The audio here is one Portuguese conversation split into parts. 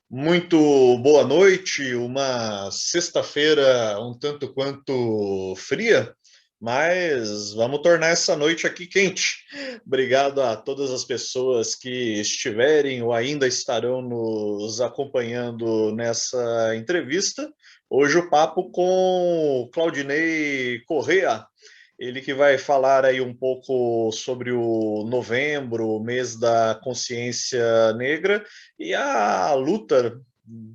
Muito boa noite, uma sexta-feira um tanto quanto fria, mas vamos tornar essa noite aqui quente. Obrigado a todas as pessoas que estiverem ou ainda estarão nos acompanhando nessa entrevista. Hoje o papo com Claudinei Correa, ele que vai falar aí um pouco sobre o novembro, mês da consciência negra, e a luta,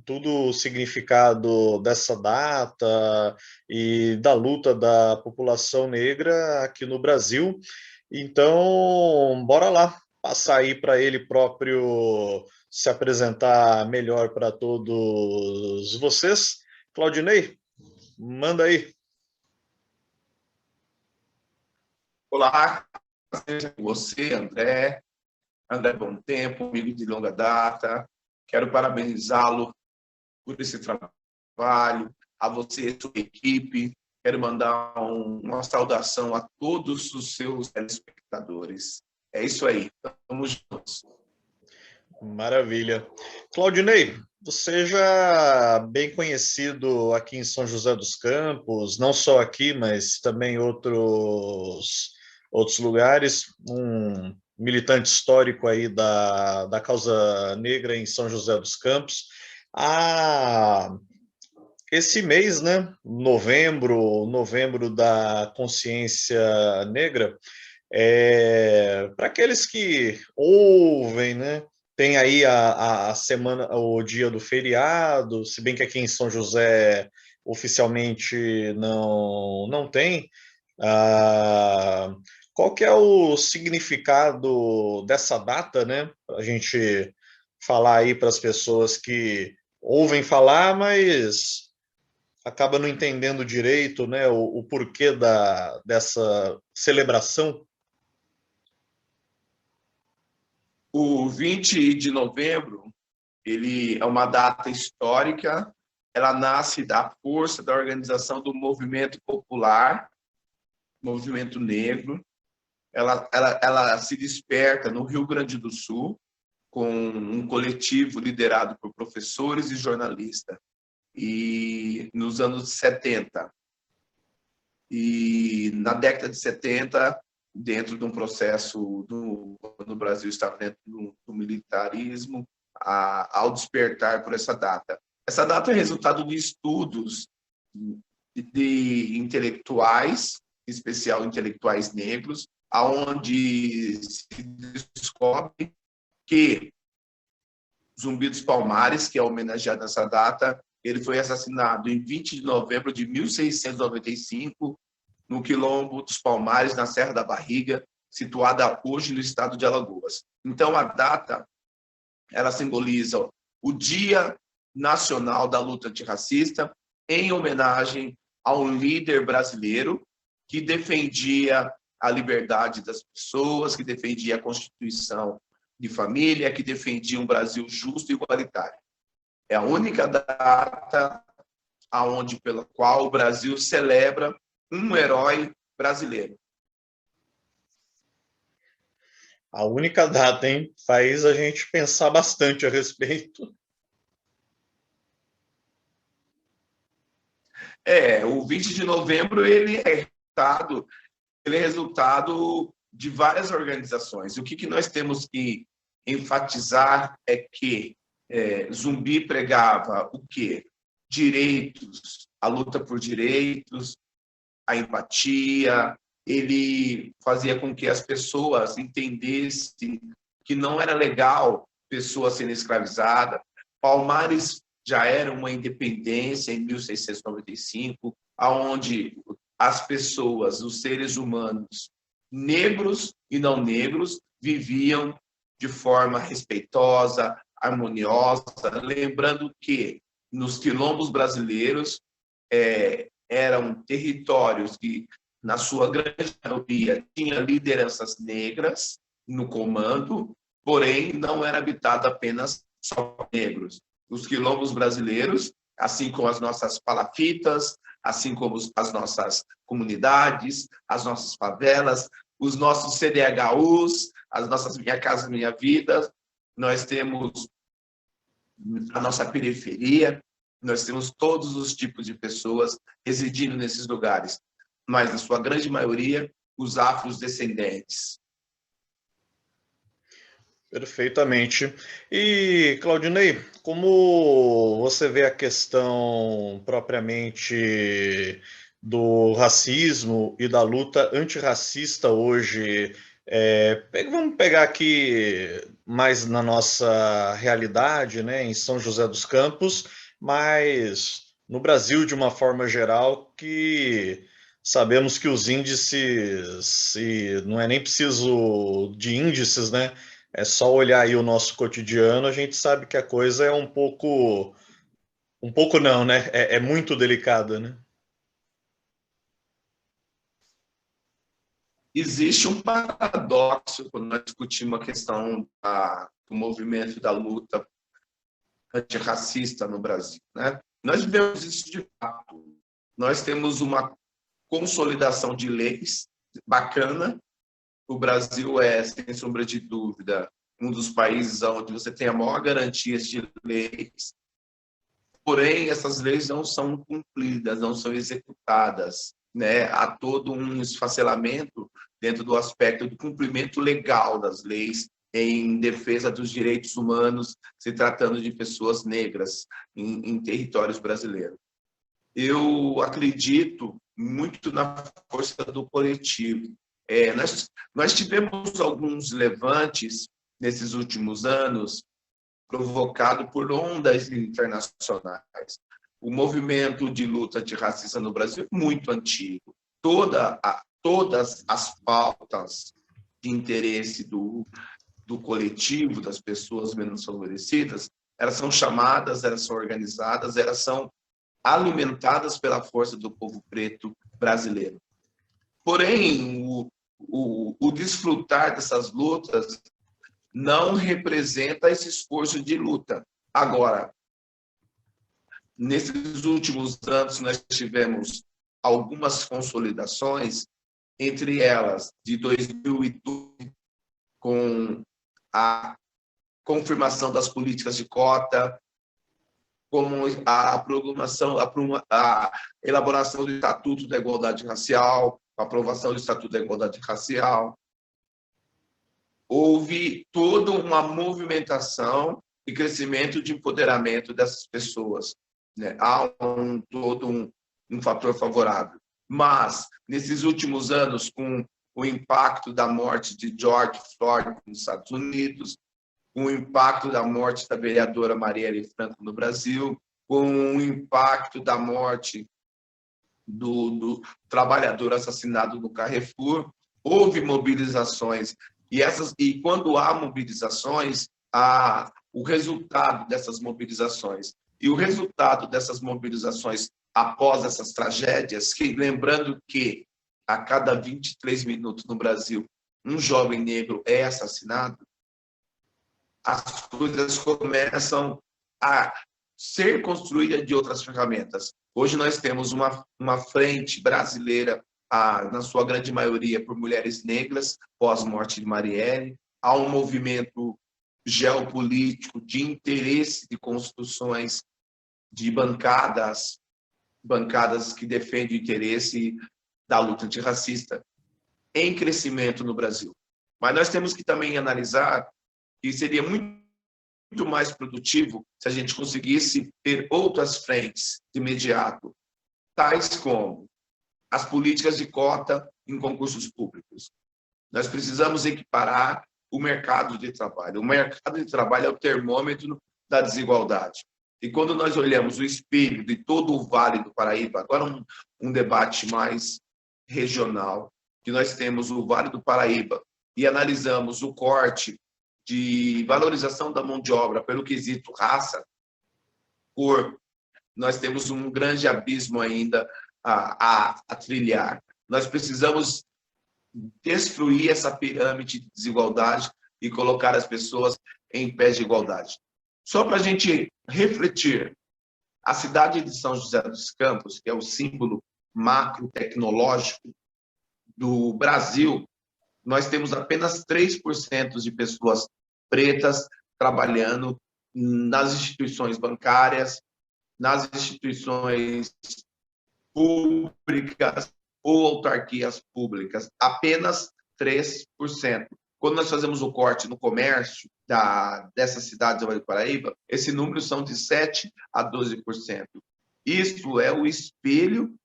tudo o significado dessa data e da luta da população negra aqui no Brasil. Então, bora lá, passar aí para ele próprio se apresentar melhor para todos vocês. Claudinei, manda aí. Olá, você, André. André Bom Tempo, amigo de longa data. Quero parabenizá-lo por esse trabalho, a você e a sua equipe. Quero mandar uma saudação a todos os seus telespectadores. É isso aí, estamos juntos. Maravilha. Claudinei, você já bem conhecido aqui em São José dos Campos, não só aqui, mas também em outros lugares, um militante histórico aí da causa negra em São José dos Campos. Ah, esse mês, né, novembro da consciência negra, para aqueles que ouvem, né? Tem aí a semana, o dia do feriado, se bem que aqui em São José oficialmente não tem. Ah, qual que é o significado dessa data, né? Para a gente falar aí para as pessoas que ouvem falar, mas acaba não entendendo direito, né? O porquê dessa celebração. O 20 de novembro, ele é uma data histórica. Ela nasce da força da organização do movimento popular, movimento negro. Ela se desperta no Rio Grande do Sul, com um coletivo liderado por professores e jornalistas, e nos anos 70. E na década de 70, dentro de um processo no Brasil estava dentro do militarismo, ao despertar por essa data. Essa data é resultado de estudos de intelectuais, em especial intelectuais negros, aonde se descobre que Zumbi dos Palmares, que é homenageado nessa data, ele foi assassinado em 20 de novembro de 1695, no Quilombo dos Palmares, na Serra da Barriga, situada hoje no estado de Alagoas. Então, a data, ela simboliza o Dia Nacional da Luta Antirracista, em homenagem a um líder brasileiro que defendia a liberdade das pessoas, que defendia a Constituição de família, que defendia um Brasil justo e igualitário. É a única data pela qual o Brasil celebra um herói brasileiro. A única data, hein? Faz a gente pensar bastante a respeito. O 20 de novembro ele é resultado de várias organizações. O que nós temos que enfatizar é que Zumbi pregava o quê? Direitos, a luta por direitos, a empatia. Ele fazia com que as pessoas entendessem que não era legal pessoas serem escravizadas. Palmares já era uma independência em 1695, aonde as pessoas, os seres humanos, negros e não negros, viviam de forma respeitosa, harmoniosa, lembrando que nos quilombos brasileiros eram territórios que, na sua grande maioria, tinha lideranças negras no comando, porém não era habitado apenas só por negros. Os quilombos brasileiros, assim como as nossas palafitas, assim como as nossas comunidades, as nossas favelas, os nossos CDHUs, as nossas Minha Casa Minha Vida, nós temos a nossa periferia, nós temos todos os tipos de pessoas residindo nesses lugares, mas, na sua grande maioria, os afrodescendentes. Perfeitamente. E, Claudinei, como você vê a questão propriamente do racismo e da luta antirracista hoje? Vamos pegar aqui mais na nossa realidade, né, em São José dos Campos, mas no Brasil de uma forma geral, que sabemos que os índices, e não é nem preciso de índices, né? É só olhar aí o nosso cotidiano, a gente sabe que a coisa é um pouco não, né? É muito delicada, né? Existe um paradoxo quando nós discutimos a questão do movimento da luta antirracista no Brasil, né? Nós vivemos isso de fato. Nós temos uma consolidação de leis bacana. O Brasil é, sem sombra de dúvida, um dos países onde você tem a maior garantia de leis. Porém, essas leis não são cumpridas, não são executadas, né? Há todo um esfacelamento dentro do aspecto do cumprimento legal das leis em defesa dos direitos humanos, se tratando de pessoas negras em territórios brasileiros. Eu acredito muito na força do coletivo. Nós tivemos alguns levantes nesses últimos anos provocado por ondas internacionais. O movimento de luta antirracista no Brasil é muito antigo. Todas as pautas de interesse do coletivo, das pessoas menos favorecidas, elas são chamadas, elas são organizadas, elas são alimentadas pela força do povo preto brasileiro. Porém, o desfrutar dessas lutas não representa esse esforço de luta. Agora, nesses últimos anos, nós tivemos algumas consolidações, entre elas, de 2012, com a confirmação das políticas de cota, como a programação, a elaboração do Estatuto da Igualdade Racial, a aprovação do Estatuto da Igualdade Racial. Houve toda uma movimentação e crescimento de empoderamento dessas pessoas, né? Há todo um fator favorável. Mas, nesses últimos anos, com o impacto da morte de George Floyd nos Estados Unidos, com o impacto da morte da vereadora Marielle Franco no Brasil, com o impacto da morte do trabalhador assassinado no Carrefour, houve mobilizações. E quando há mobilizações, há o resultado dessas mobilizações. E o resultado dessas mobilizações após essas tragédias, lembrando que a cada 23 minutos no Brasil, um jovem negro é assassinado, as coisas começam a ser construídas de outras ferramentas. Hoje nós temos uma frente brasileira, na sua grande maioria por mulheres negras, pós-morte de Marielle. Há um movimento geopolítico de interesse de construções de bancadas que defendem o interesse da luta antirracista em crescimento no Brasil. Mas nós temos que também analisar que seria muito mais produtivo se a gente conseguisse ter outras frentes de imediato, tais como as políticas de cota em concursos públicos. Nós precisamos equiparar o mercado de trabalho. O mercado de trabalho é o termômetro da desigualdade. E quando nós olhamos o espelho de todo o Vale do Paraíba, agora um debate mais regional, que nós temos o Vale do Paraíba e analisamos o corte de valorização da mão de obra pelo quesito raça, cor, nós temos um grande abismo ainda a trilhar. Nós precisamos destruir essa pirâmide de desigualdade e colocar as pessoas em pé de igualdade. Só para a gente refletir, a cidade de São José dos Campos, que é o símbolo macro-tecnológico do Brasil, nós temos apenas 3% de pessoas pretas trabalhando nas instituições bancárias, nas instituições públicas ou autarquias públicas, apenas 3%. Quando nós fazemos o corte no comércio dessas cidades do Vale do Paraíba, esse número são de 7% a 12%. Isto é o espelho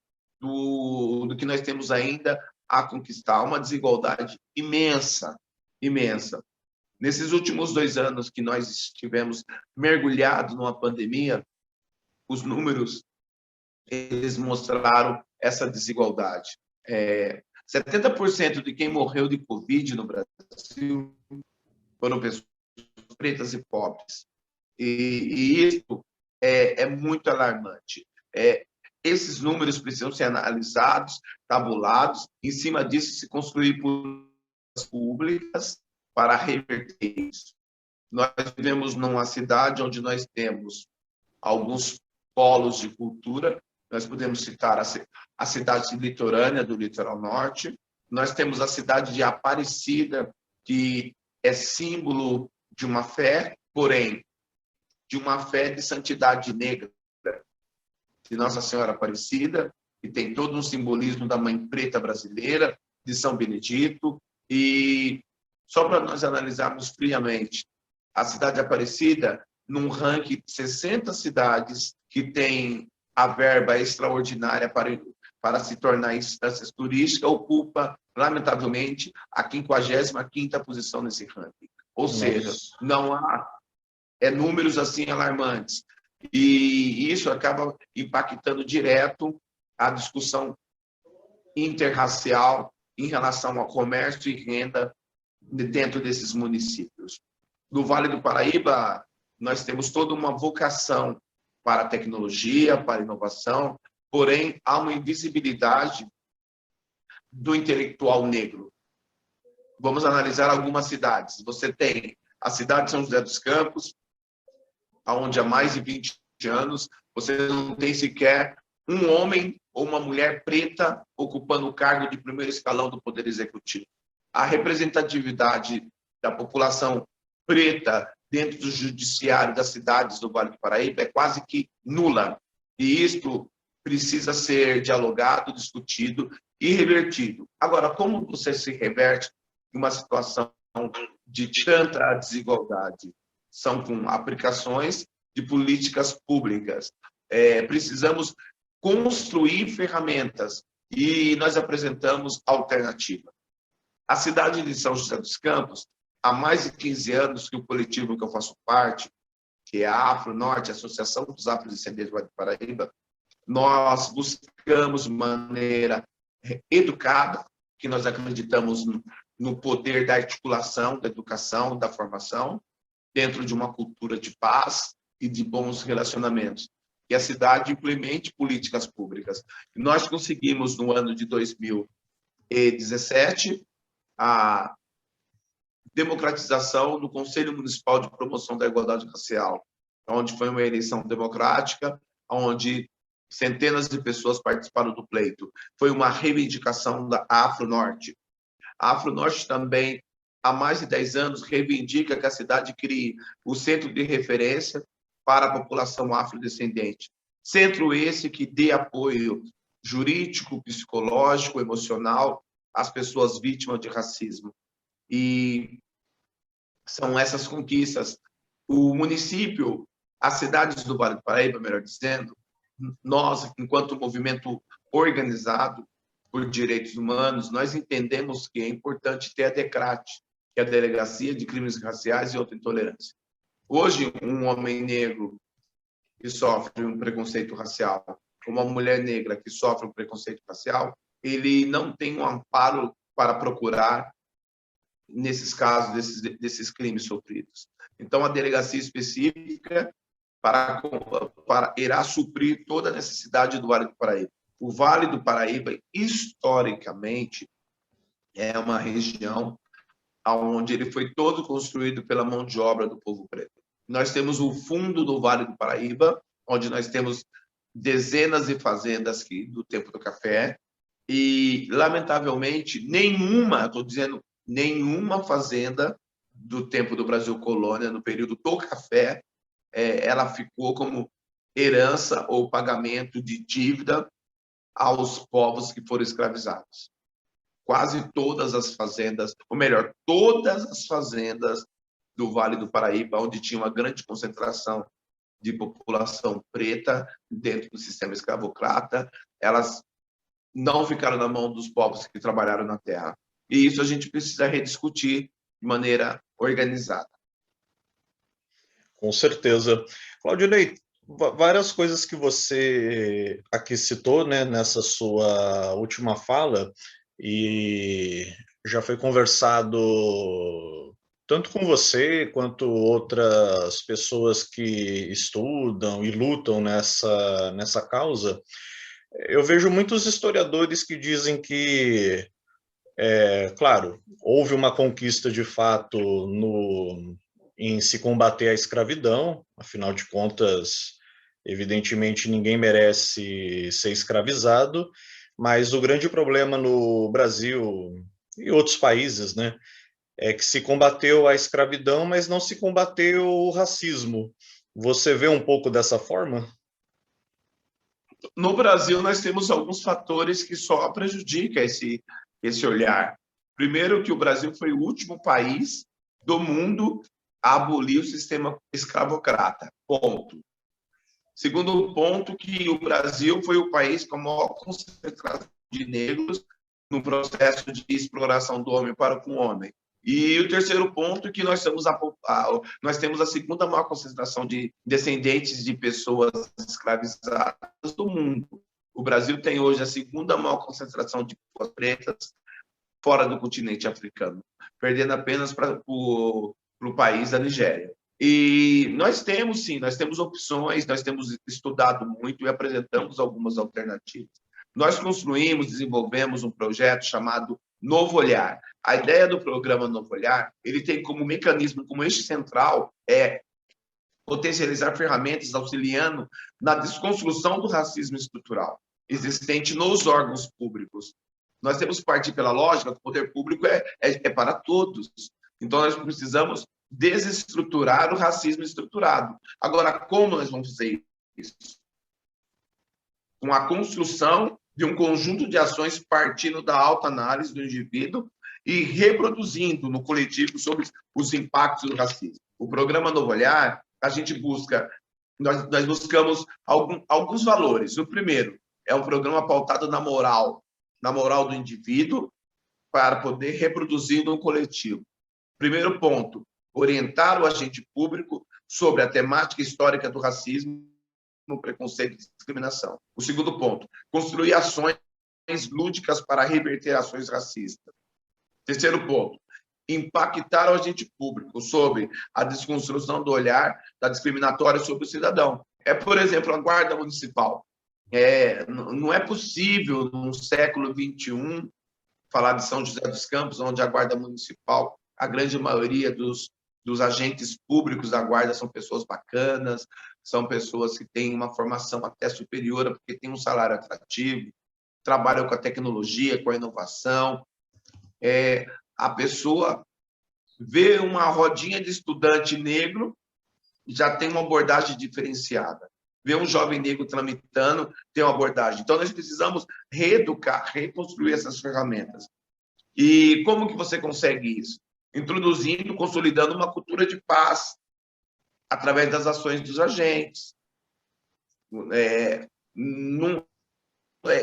do que nós temos ainda a conquistar, uma desigualdade imensa, imensa. Nesses últimos 2 anos que nós estivemos mergulhados numa pandemia, os números eles mostraram essa desigualdade. 70% de quem morreu de Covid no Brasil foram pessoas pretas e pobres. E isso é muito alarmante. Esses números precisam ser analisados, tabulados, em cima disso se construir políticas públicas para reverter isso. Nós vivemos numa cidade onde nós temos alguns polos de cultura. Nós podemos citar a cidade litorânea do litoral norte. Nós temos a cidade de Aparecida, que é símbolo de uma fé, porém, de uma fé de santidade negra, de Nossa Senhora Aparecida, que tem todo um simbolismo da Mãe Preta brasileira, de São Benedito. E só para nós analisarmos friamente, a cidade de Aparecida, num ranking de 60 cidades que tem a verba extraordinária para se tornar instância turística, ocupa, lamentavelmente, a 55ª posição nesse ranking. Ou seja, não há números assim alarmantes. E isso acaba impactando direto a discussão interracial em relação ao comércio e renda dentro desses municípios. No Vale do Paraíba, nós temos toda uma vocação para a tecnologia, para a inovação, porém, há uma invisibilidade do intelectual negro. Vamos analisar algumas cidades. Você tem a cidade de São José dos Campos, onde há mais de 20 anos você não tem sequer um homem ou uma mulher preta ocupando o cargo de primeiro escalão do Poder Executivo. A representatividade da população preta dentro do judiciário das cidades do Vale do Paraíba é quase que nula. E isto precisa ser dialogado, discutido e revertido. Agora, como você se reverte em uma situação de tanta desigualdade? São com aplicações de políticas públicas. Precisamos construir ferramentas e nós apresentamos alternativa. A cidade de São José dos Campos, há mais de 15 anos que o coletivo que eu faço parte, que é a Afro Norte, a Associação dos Afrodescendentes do Vale do Paraíba, nós buscamos de maneira educada, que nós acreditamos no poder da articulação, da educação, da formação, dentro de uma cultura de paz e de bons relacionamentos. Que a cidade implemente políticas públicas. Nós conseguimos, no ano de 2017, a democratização do Conselho Municipal de Promoção da Igualdade Racial, onde foi uma eleição democrática, onde centenas de pessoas participaram do pleito. Foi uma reivindicação da Afro Norte. A Afro Norte também, há mais de 10 anos, reivindica que a cidade crie o centro de referência para a população afrodescendente. Centro esse que dê apoio jurídico, psicológico, emocional às pessoas vítimas de racismo. E são essas conquistas. O município, as cidades do Vale do Paraíba, melhor dizendo, nós, enquanto movimento organizado por direitos humanos, nós entendemos que é importante ter a DECRAT, que é a Delegacia de Crimes Raciais e Outra Intolerância. Hoje, um homem negro que sofre um preconceito racial, uma mulher negra que sofre um preconceito racial, ele não tem um amparo para procurar nesses casos, desses crimes sofridos. Então, a delegacia específica irá suprir toda a necessidade do Vale do Paraíba. O Vale do Paraíba, historicamente, é uma região onde ele foi todo construído pela mão de obra do povo preto. Nós temos o fundo do Vale do Paraíba, onde nós temos dezenas de fazendas do tempo do café, e, lamentavelmente, nenhuma fazenda do tempo do Brasil Colônia, no período do café, ela ficou como herança ou pagamento de dívida aos povos que foram escravizados. Quase todas as fazendas, ou melhor, todas as fazendas do Vale do Paraíba, onde tinha uma grande concentração de população preta dentro do sistema escravocrata, elas não ficaram na mão dos povos que trabalharam na terra. E isso a gente precisa rediscutir de maneira organizada. Com certeza. Claudinei, várias coisas que você aqui citou, né, nessa sua última fala, e já foi conversado tanto com você quanto outras pessoas que estudam e lutam nessa causa. Eu vejo muitos historiadores que dizem que, claro, houve uma conquista de fato em se combater a escravidão, afinal de contas, evidentemente ninguém merece ser escravizado, mas o grande problema no Brasil e outros países, né, é que se combateu a escravidão, mas não se combateu o racismo. Você vê um pouco dessa forma? No Brasil, nós temos alguns fatores que só prejudicam esse olhar. Primeiro, que o Brasil foi o último país do mundo a abolir o sistema escravocrata. Ponto. Segundo ponto, que o Brasil foi o país com a maior concentração de negros no processo de exploração do homem para com o homem. E o terceiro ponto, que nós temos a segunda maior concentração de descendentes de pessoas escravizadas do mundo. O Brasil tem hoje a segunda maior concentração de pessoas pretas fora do continente africano, perdendo apenas para o país da Nigéria. E nós temos, sim, nós temos opções, nós temos estudado muito e apresentamos algumas alternativas. Nós construímos, desenvolvemos um projeto chamado Novo Olhar. A ideia do programa Novo Olhar, ele tem como mecanismo, como eixo central, potencializar ferramentas auxiliando na desconstrução do racismo estrutural existente nos órgãos públicos. Nós temos que partir pela lógica que o poder público é para todos. Então, nós precisamos desestruturar o racismo estruturado. Agora, como nós vamos fazer isso? Com a construção de um conjunto de ações partindo da autoanálise do indivíduo e reproduzindo no coletivo sobre os impactos do racismo. O programa Novo Olhar, a gente busca, nós buscamos alguns valores. O primeiro é um programa pautado na moral do indivíduo, para poder reproduzir no coletivo. Primeiro ponto, orientar o agente público sobre a temática histórica do racismo, preconceito e discriminação. O segundo ponto, construir ações lúdicas para reverter ações racistas. Terceiro ponto, impactar o agente público sobre a desconstrução do olhar da discriminatória sobre o cidadão. Por exemplo, a Guarda Municipal. Não é possível, no século XXI, falar de São José dos Campos, onde a Guarda Municipal, a grande maioria dos agentes públicos da Guarda são pessoas bacanas, são pessoas que têm uma formação até superior, porque têm um salário atrativo, trabalham com a tecnologia, com a inovação. A pessoa vê uma rodinha de estudante negro, já tem uma abordagem diferenciada. Ver um jovem negro tramitando, tem uma abordagem. Então, nós precisamos reeducar, reconstruir essas ferramentas. E como que você consegue isso? Introduzindo, consolidando uma cultura de paz, através das ações dos agentes,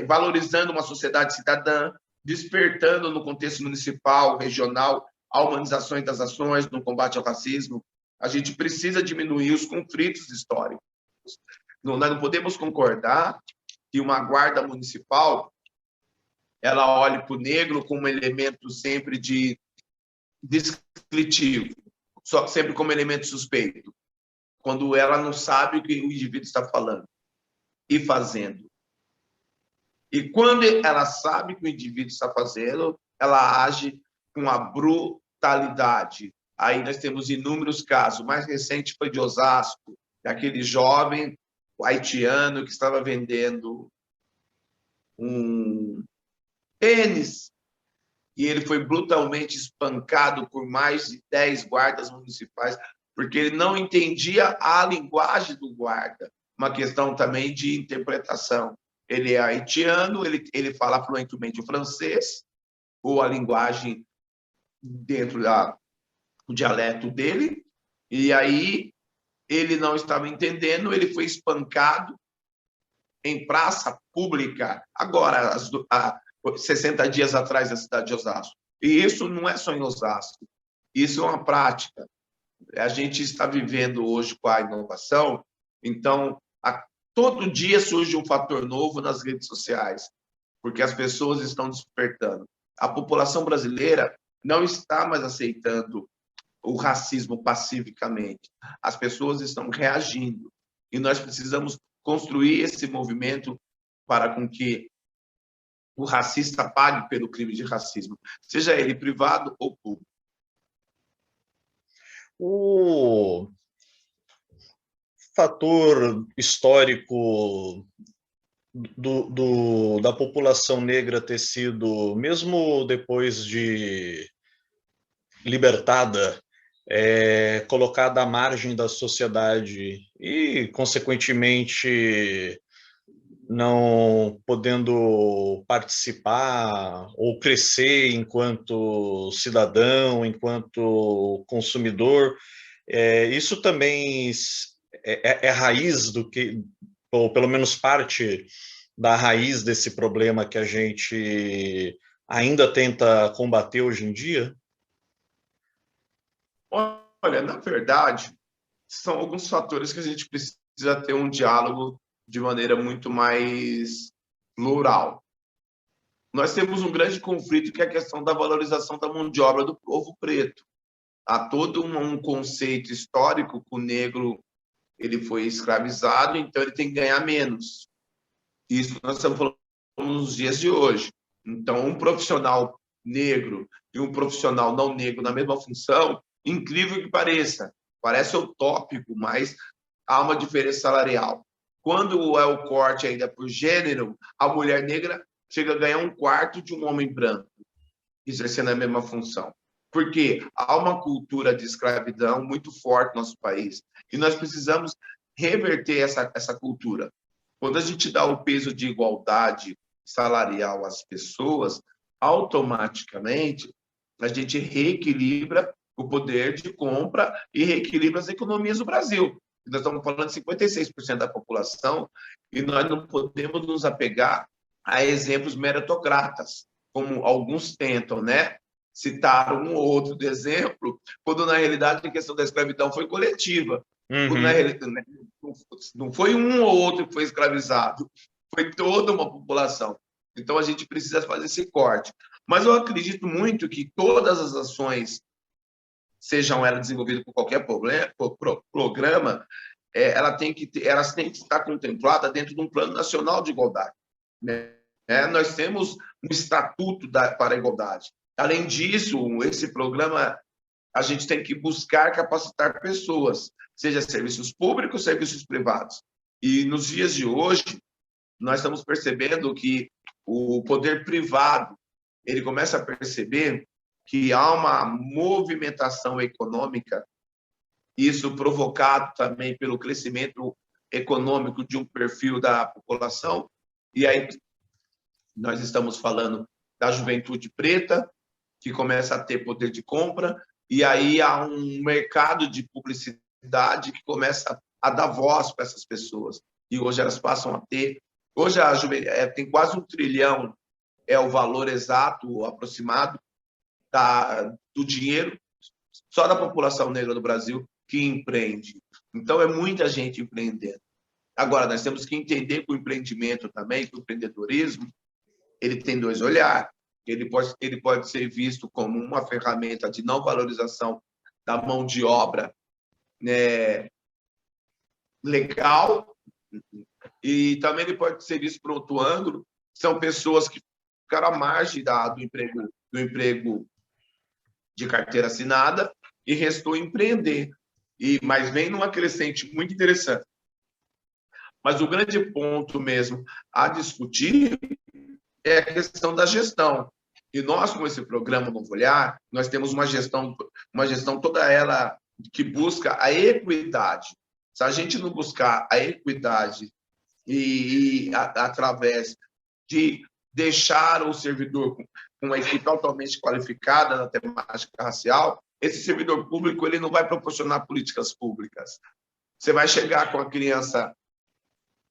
valorizando uma sociedade cidadã, despertando no contexto municipal, regional, a humanização das ações no combate ao racismo. A gente precisa diminuir os conflitos históricos. Nós não podemos concordar que uma guarda municipal ela olhe para o negro como um elemento sempre de descritivo, sempre como elemento suspeito, quando ela não sabe o que o indivíduo está falando e fazendo. E quando ela sabe o que o indivíduo está fazendo, ela age com a brutalidade. Aí nós temos inúmeros casos. O mais recente foi de Osasco, aquele jovem haitiano que estava vendendo um tênis e ele foi brutalmente espancado por mais de 10 guardas municipais porque ele não entendia a linguagem do guarda, uma questão também de interpretação. Ele é haitiano, ele fala fluentemente o francês, ou a linguagem dentro do dialeto dele, e aí ele não estava entendendo, ele foi espancado em praça pública, agora, 60 dias atrás, na cidade de Osasco. E isso não é só em Osasco, isso é uma prática. A gente está vivendo hoje com a inovação, então, todo dia surge um fator novo nas redes sociais, porque as pessoas estão despertando. A população brasileira não está mais aceitando o racismo pacificamente. As pessoas estão reagindo. E nós precisamos construir esse movimento para com que o racista pague pelo crime de racismo, seja ele privado ou público. O fator histórico da população negra ter sido, mesmo depois de libertada, colocada à margem da sociedade e, consequentemente, não podendo participar ou crescer enquanto cidadão, enquanto consumidor, isso também é raiz do que, ou pelo menos parte da raiz desse problema que a gente ainda tenta combater hoje em dia? Olha, na verdade, são alguns fatores que a gente precisa ter um diálogo de maneira muito mais plural. Nós temos um grande conflito que é a questão da valorização da mão de obra do povo preto. Há todo um conceito histórico que o negro ele foi escravizado, então ele tem que ganhar menos. Isso nós estamos falando nos dias de hoje. Então, um profissional negro e um profissional não negro na mesma função, incrível que pareça, parece utópico, mas há uma diferença salarial. Quando é o corte ainda por gênero, a mulher negra chega a ganhar um quarto de um homem branco, exercendo a mesma função. Porque há uma cultura de escravidão muito forte no nosso país e nós precisamos reverter essa cultura. Quando a gente dá o peso de igualdade salarial às pessoas, automaticamente a gente reequilibra o poder de compra e reequilibra as economias do Brasil. Nós estamos falando de 56% da população e nós não podemos nos apegar a exemplos meritocratas, como alguns tentam, né? Citar um ou outro de exemplo, quando na realidade a questão da escravidão foi coletiva. Quando, na realidade, não foi um ou outro que foi escravizado, foi toda uma população. Então a gente precisa fazer esse corte. Mas eu acredito muito que todas as ações, sejam elas desenvolvidas por qualquer programa, elas têm que estar contempladas dentro de um plano nacional de igualdade, né? Nós temos um estatuto para a igualdade. Além disso, esse programa, a gente tem que buscar capacitar pessoas, seja serviços públicos, serviços privados. E nos dias de hoje, nós estamos percebendo que o poder privado, ele começa a perceber que há uma movimentação econômica, isso provocado também pelo crescimento econômico de um perfil da população, e aí nós estamos falando da juventude preta, que começa a ter poder de compra, e aí há um mercado de publicidade que começa a dar voz para essas pessoas, e hoje elas passam a ter, hoje tem quase 1 trilhão, é o valor exato, aproximado, do dinheiro só da população negra do Brasil que empreende. Então, é muita gente empreendendo. Agora, nós temos que entender que o empreendimento também, que o empreendedorismo, ele tem dois olhares. Ele pode ser visto como uma ferramenta de não valorização da mão de obra, né, legal, e também ele pode ser visto por outro ângulo, são pessoas que ficaram à margem do emprego de carteira assinada e restou empreender. Mas vem numa crescente muito interessante. Mas o grande ponto mesmo a discutir é a questão da gestão. E nós, com esse programa Novo Olhar, nós temos uma gestão toda ela que busca a equidade. Se a gente não buscar a equidade através de deixar o servidor com uma equipe totalmente qualificada na temática racial, esse servidor público ele não vai proporcionar políticas públicas. Você vai chegar com a criança,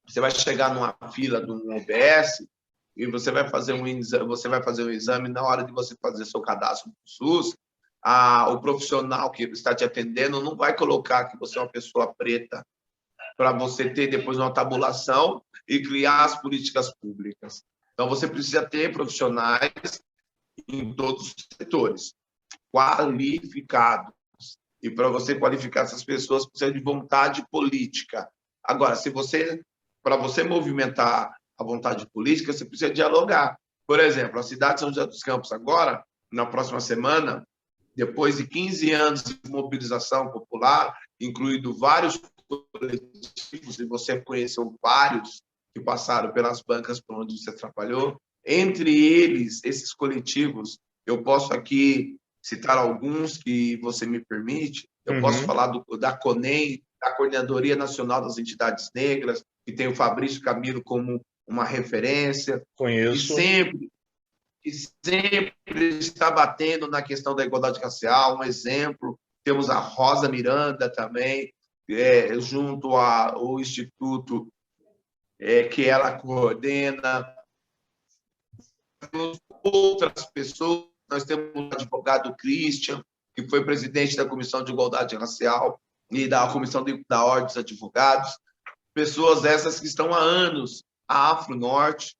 você vai chegar numa fila de um OBS e você vai fazer um exame na hora de você fazer seu cadastro no SUS, o profissional que está te atendendo não vai colocar que você é uma pessoa preta para você ter depois uma tabulação e criar as políticas públicas. Então, você precisa ter profissionais em todos os setores, qualificados. E para você qualificar essas pessoas, precisa de vontade política. Agora, para você movimentar a vontade política, você precisa dialogar. Por exemplo, a cidade de São José dos Campos, agora, na próxima semana, depois de 15 anos de mobilização popular, incluindo vários coletivos, e você conheceu vários que passaram pelas bancas por onde você trabalhou, entre eles, esses coletivos, eu posso aqui citar alguns que você me permite, eu posso falar da CONEM, da Coordenadoria Nacional das Entidades Negras, que tem o Fabrício Camilo como uma referência, Conheço. E sempre está batendo na questão da igualdade racial, um exemplo. Temos a Rosa Miranda também, junto ao Instituto que ela coordena. Temos outras pessoas, nós temos o advogado Christian, que foi presidente da Comissão de Igualdade Racial e da Comissão da Ordem dos Advogados. Pessoas essas que estão há anos, a Afro-Norte,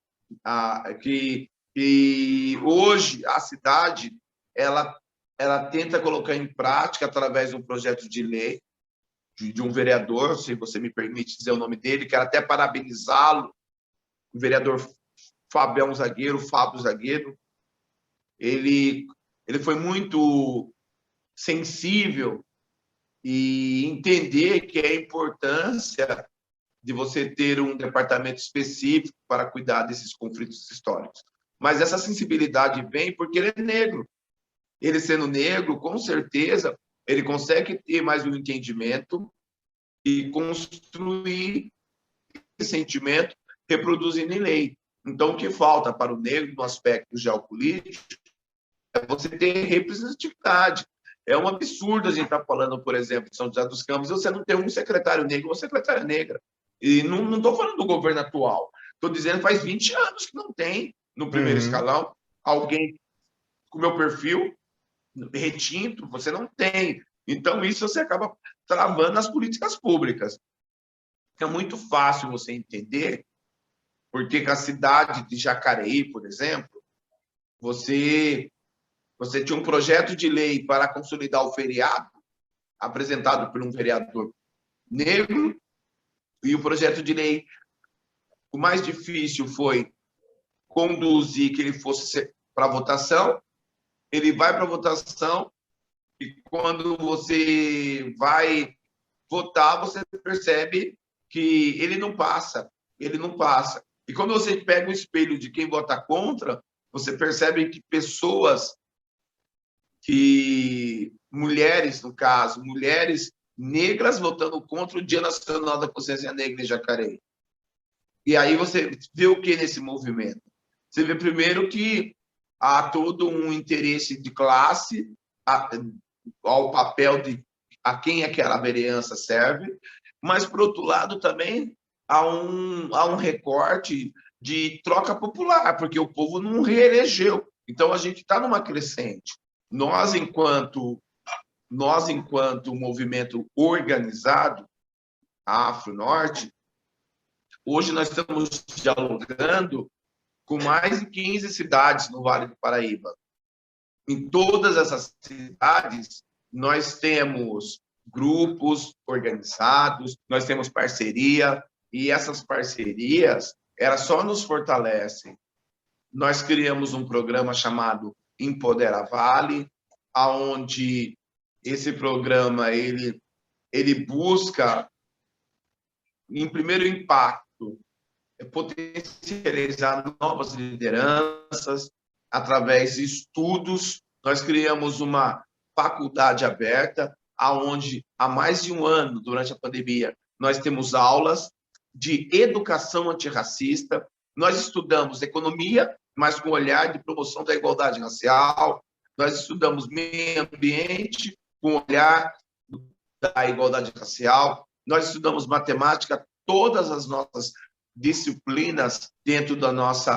que hoje a cidade ela tenta colocar em prática através de um projeto de lei de um vereador, se você me permite dizer o nome dele, quero até parabenizá-lo, o vereador Fábio Zagueiro. Ele foi muito sensível e entender que é a importância de você ter um departamento específico para cuidar desses conflitos históricos. Mas essa sensibilidade vem porque ele é negro. Ele sendo negro, com certeza, ele consegue ter mais um entendimento e construir esse sentimento reproduzindo em lei. Então, o que falta para o negro no aspecto geopolítico é você ter representatividade. É um absurdo a gente estar falando, por exemplo, de São José dos Campos, você não ter um secretário negro ou uma secretária negra. E não estou falando do governo atual. Estou dizendo que faz 20 anos que não tem, no primeiro escalão, alguém com o meu perfil retinto, você não tem. Então, isso você acaba travando as políticas públicas. É muito fácil você entender porque que a cidade de Jacareí, por exemplo, você tinha um projeto de lei para consolidar o feriado, apresentado por um vereador negro, e o projeto de lei, o mais difícil foi conduzir que ele fosse para votação. Ele vai para votação e quando você vai votar, você percebe que ele não passa. E quando você pega o espelho de quem vota contra, você percebe que pessoas, mulheres, no caso, mulheres negras votando contra o Dia Nacional da Consciência Negra em Jacareí. E aí você vê o que nesse movimento? Você vê primeiro que há todo um interesse de classe ao papel de a quem aquela vereança serve, mas, por outro lado, também há um recorte de troca popular, porque o povo não reelegeu. Então, a gente está numa crescente. Nós, enquanto movimento organizado, a Afro-Norte, hoje nós estamos dialogando com mais de 15 cidades no Vale do Paraíba. Em todas essas cidades, nós temos grupos organizados, nós temos parceria, e essas parcerias, elas só nos fortalecem. Nós criamos um programa chamado Empodera Vale, onde esse programa ele busca, em primeiro impacto, potencializar novas lideranças através de estudos. Nós criamos uma faculdade aberta, aonde há mais de um ano, durante a pandemia, nós temos aulas de educação antirracista, nós estudamos economia, mas com olhar de promoção da igualdade racial, nós estudamos meio ambiente, com olhar da igualdade racial, nós estudamos matemática, todas as nossas disciplinas dentro do nosso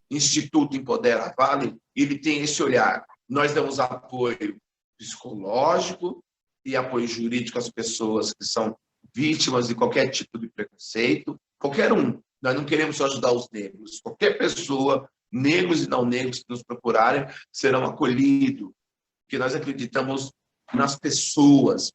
Instituto Empodera Vale, ele tem esse olhar. Nós damos apoio psicológico e apoio jurídico às pessoas que são vítimas de qualquer tipo de preconceito, qualquer um. Nós não queremos só ajudar os negros. Qualquer pessoa, negros e não negros, que nos procurarem, serão acolhidos, porque nós acreditamos nas pessoas.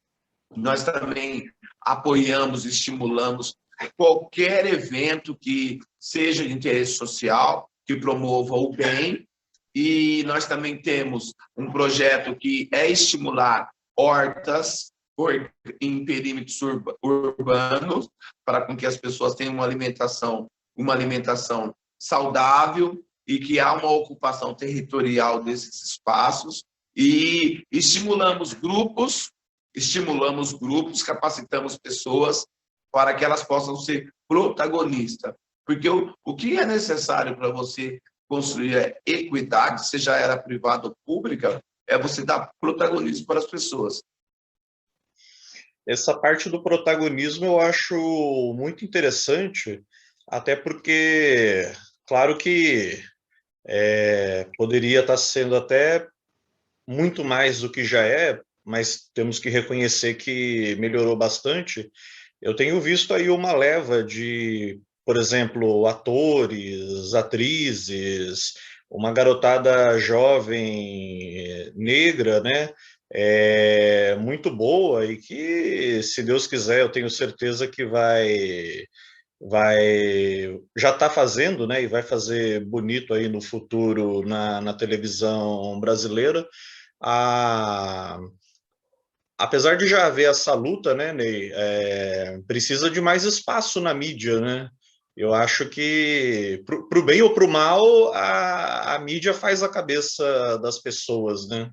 Nós também apoiamos, estimulamos qualquer evento que seja de interesse social, que promova o bem, e nós também temos um projeto que é estimular hortas em perímetros urbanos, para com que as pessoas tenham uma alimentação saudável e que há uma ocupação territorial desses espaços, e estimulamos grupos, capacitamos pessoas para que elas possam ser protagonistas. Porque o que é necessário para você construir a equidade, seja ela privada ou pública, é você dar protagonismo para as pessoas. Essa parte do protagonismo eu acho muito interessante, até porque, claro que poderia estar sendo até muito mais do que já é, mas temos que reconhecer que melhorou bastante. Eu tenho visto aí uma leva de, por exemplo, atores, atrizes, uma garotada jovem negra, né? Muito boa e que, se Deus quiser, eu tenho certeza que já está fazendo, né? E vai fazer bonito aí no futuro na televisão brasileira. Apesar de já haver essa luta, né, Ney, precisa de mais espaço na mídia, né? Eu acho que, para o bem ou para o mal, a mídia faz a cabeça das pessoas, né?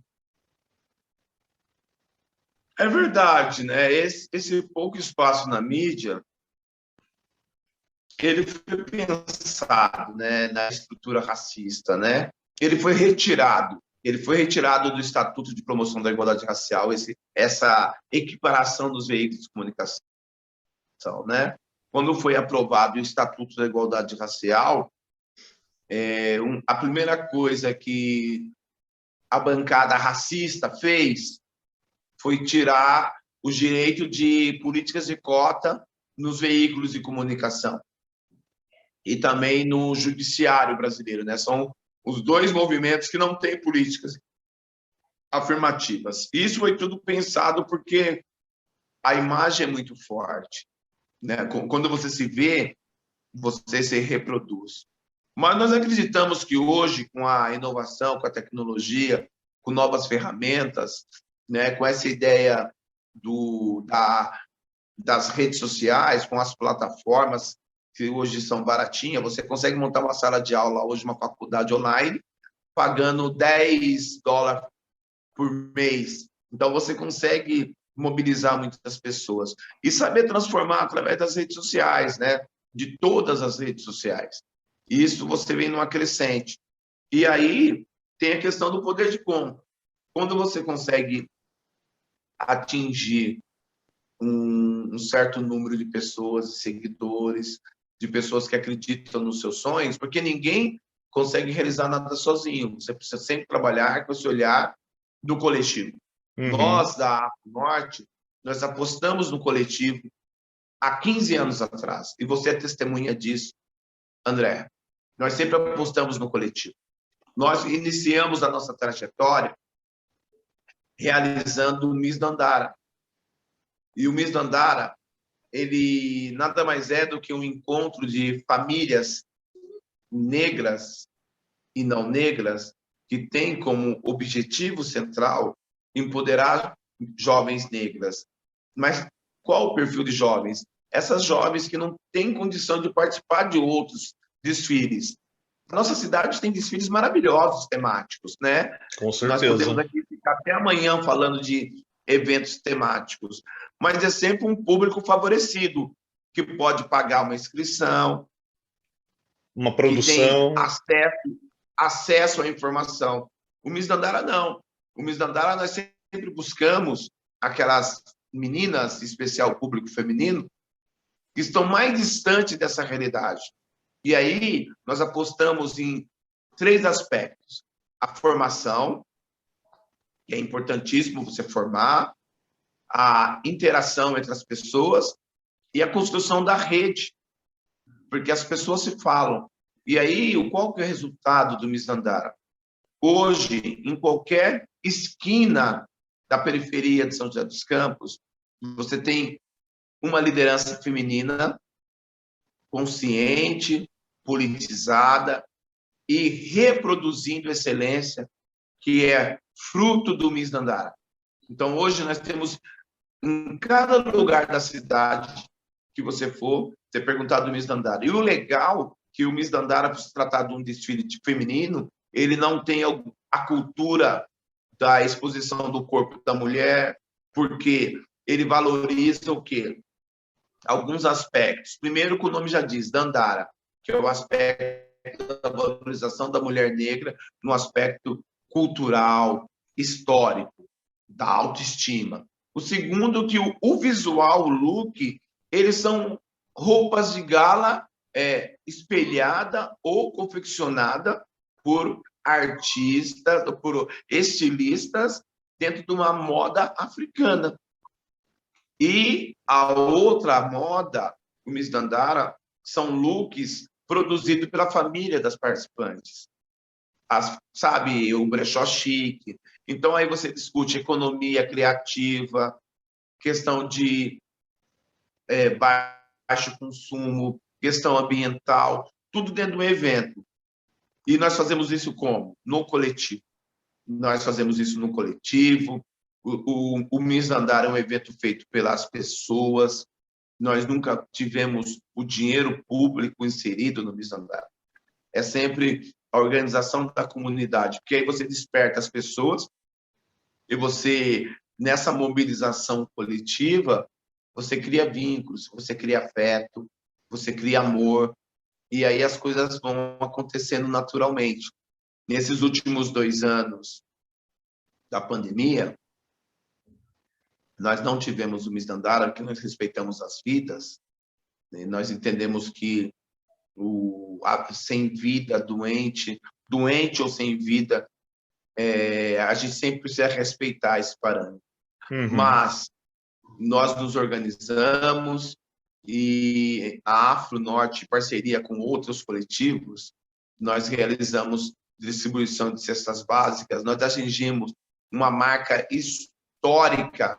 É verdade, né? Esse pouco espaço na mídia, ele foi pensado, né, na estrutura racista, né? Ele foi retirado do Estatuto de Promoção da Igualdade Racial, essa equiparação dos veículos de comunicação, né? Quando foi aprovado o Estatuto da Igualdade Racial, a primeira coisa que a bancada racista fez foi tirar o direito de políticas de cota nos veículos de comunicação e também no judiciário brasileiro, né? São os dois movimentos que não têm políticas afirmativas. Isso foi tudo pensado porque a imagem é muito forte, né? Quando você se vê, você se reproduz. Mas nós acreditamos que hoje, com a inovação, com a tecnologia, com novas ferramentas, né, com essa ideia das redes sociais, com as plataformas que hoje são baratinhas, você consegue montar uma sala de aula hoje, uma faculdade online, pagando $10 por mês. Então, você consegue mobilizar muitas pessoas e saber transformar através das redes sociais, né? De todas as redes sociais. Isso você vem numa crescente. E aí tem a questão do poder de compra. Quando você consegue atingir um certo número de pessoas, seguidores, de pessoas que acreditam nos seus sonhos, porque ninguém consegue realizar nada sozinho. Você precisa sempre trabalhar com esse olhar do coletivo. Uhum. Nós, da Norte, nós apostamos no coletivo há 15 anos atrás, e você é testemunha disso, André. Nós sempre apostamos no coletivo. Nós iniciamos a nossa trajetória realizando o Miss Dandara. E o Miss Dandara, ele nada mais é do que um encontro de famílias negras e não negras que tem como objetivo central empoderar jovens negras. Mas qual o perfil de jovens? Essas jovens que não têm condição de participar de outros desfiles. Nossa cidade tem desfiles maravilhosos temáticos, né? Com certeza. Nós podemos aqui ficar até amanhã falando de eventos temáticos, mas é sempre um público favorecido, que pode pagar uma inscrição, Uma que tem produção. acesso à informação. O Miss Dandara, não. O Miss Dandara, nós sempre buscamos aquelas meninas, em especial público feminino, que estão mais distantes dessa realidade. E aí, nós apostamos em 3 aspectos. A formação, que é importantíssimo você formar, a interação entre as pessoas e a construção da rede, porque as pessoas se falam. E aí, qual que é o resultado do Miss Dandara? Hoje, em qualquer esquina da periferia de São José dos Campos, você tem uma liderança feminina consciente, politizada e reproduzindo excelência, que é fruto do Miss Dandara. Então, hoje nós temos em cada lugar da cidade que você for, você perguntar do Miss Dandara. E o legal que o Miss Dandara, por se tratar de um desfile feminino, ele não tem a cultura da exposição do corpo da mulher, porque ele valoriza o quê? Alguns aspectos. Primeiro, que o nome já diz, Dandara, que é o aspecto da valorização da mulher negra no aspecto cultural, histórico, da autoestima. O segundo, que o visual, o look, eles são roupas de gala espelhada ou confeccionada por artistas, por estilistas dentro de uma moda africana. E a outra moda, o Miss Dandara, são looks produzidos pela família das participantes. Sabe, o brechó chique. Então, aí você discute economia criativa, questão de baixo consumo, questão ambiental, tudo dentro do evento. E nós fazemos isso como? No coletivo. Nós fazemos isso no coletivo. O Miss Dandara é um evento feito pelas pessoas. Nós nunca tivemos o dinheiro público inserido no Miss Dandara. É sempre a organização da comunidade, porque aí você desperta as pessoas e você, nessa mobilização coletiva, você cria vínculos, você cria afeto, você cria amor, e aí as coisas vão acontecendo naturalmente. Nesses últimos 2 anos da pandemia, nós não tivemos o Miss Dandara, porque nós respeitamos as vidas, né? Nós entendemos que sem vida, doente ou sem vida, a gente sempre precisa respeitar esse parâmetro. Uhum. Mas nós nos organizamos e a Afro-Norte, em parceria com outros coletivos, nós realizamos distribuição de cestas básicas, nós atingimos uma marca histórica,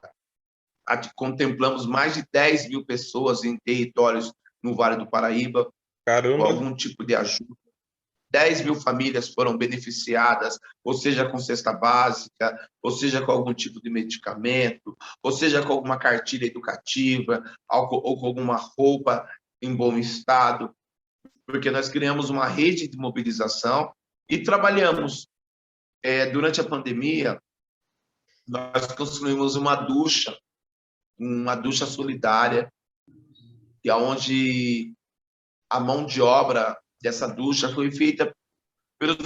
contemplamos mais de 10 mil pessoas em territórios no Vale do Paraíba, Caramba, com algum tipo de ajuda. 10 mil famílias foram beneficiadas, ou seja, com cesta básica, ou seja, com algum tipo de medicamento, ou seja, com alguma cartilha educativa, ou com alguma roupa em bom estado, porque nós criamos uma rede de mobilização e trabalhamos. Durante a pandemia, nós construímos uma ducha solidária, e onde a mão de obra dessa ducha foi feita pelos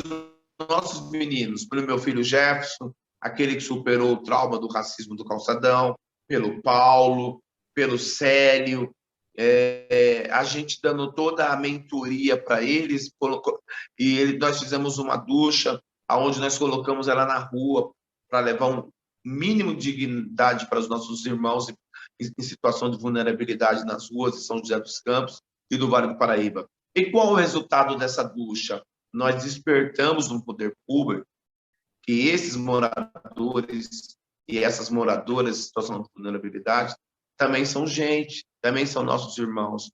nossos meninos, pelo meu filho Jefferson, aquele que superou o trauma do racismo do calçadão, pelo Paulo, pelo Célio, a gente dando toda a mentoria para eles, nós fizemos uma ducha, onde nós colocamos ela na rua, para levar um mínimo de dignidade para os nossos irmãos em situação de vulnerabilidade nas ruas de São José dos Campos e do Vale do Paraíba. E qual o resultado dessa ducha? Nós despertamos no poder público que esses moradores e essas moradoras em situação de vulnerabilidade também são gente, também são nossos irmãos.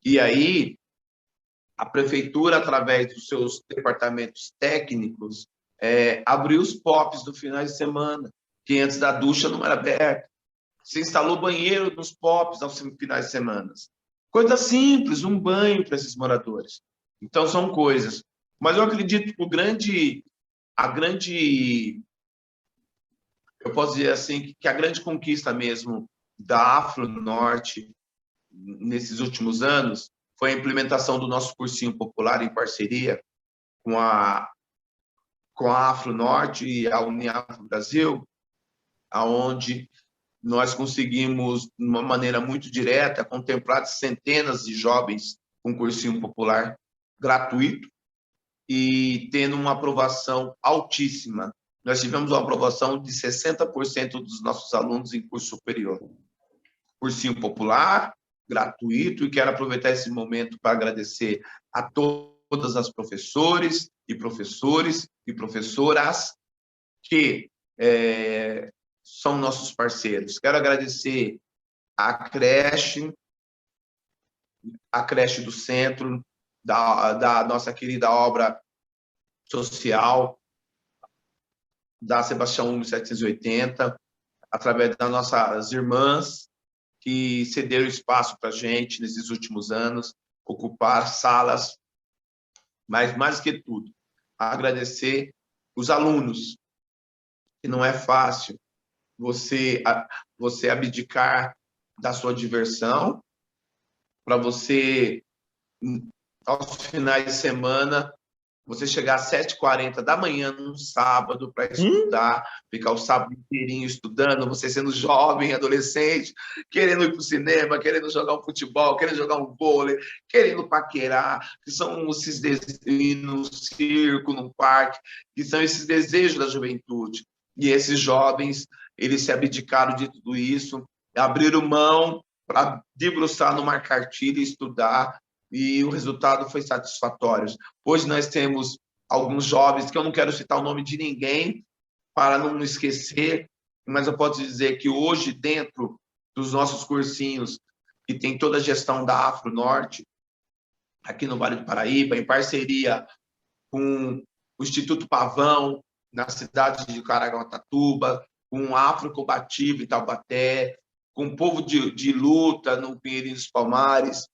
E aí, a prefeitura, através dos seus departamentos técnicos, abriu os POPs do final de semana, que antes da ducha não era aberto. Se instalou banheiro nos POPs aos finais de semana. Coisa simples, um banho para esses moradores. Então, são coisas. Mas eu acredito que a grande eu posso dizer assim que a grande conquista mesmo da Afro-Norte nesses últimos anos foi a implementação do nosso cursinho popular em parceria com a Afro-Norte e a Uniafro Brasil, aonde nós conseguimos, de uma maneira muito direta, contemplar centenas de jovens com cursinho popular gratuito e tendo uma aprovação altíssima. Nós tivemos uma aprovação de 60% dos nossos alunos em curso superior. Cursinho popular, gratuito, e quero aproveitar esse momento para agradecer a todas as professores e professores e professoras que são nossos parceiros. Quero agradecer a creche do centro, da nossa querida obra social, da Sebastião 1780, através das nossas irmãs, que cederam espaço para a gente nesses últimos anos, ocupar salas, mas, mais que tudo, agradecer os alunos, que não é fácil você abdicar da sua diversão para você, aos finais de semana, você chegar às 7h40 da manhã num sábado para estudar, ficar o sábado inteirinho estudando, você sendo jovem, adolescente, querendo ir para o cinema, querendo jogar um futebol, querendo jogar um vôlei, querendo paquerar, que são esses desejos, ir no circo, num parque, que são esses desejos da juventude. E esses jovens, eles se abdicaram de tudo isso, abriram mão para debruçar numa cartilha e estudar, e o resultado foi satisfatório. Hoje nós temos alguns jovens, que eu não quero citar o nome de ninguém, para não esquecer, mas eu posso dizer que hoje, dentro dos nossos cursinhos, que tem toda a gestão da Afro-Norte, aqui no Vale do Paraíba, em parceria com o Instituto Pavão, na cidade de Caraguatatuba, com o Afro-Combativo em Taubaté, com o povo de luta no Pinheirinho dos Palmares.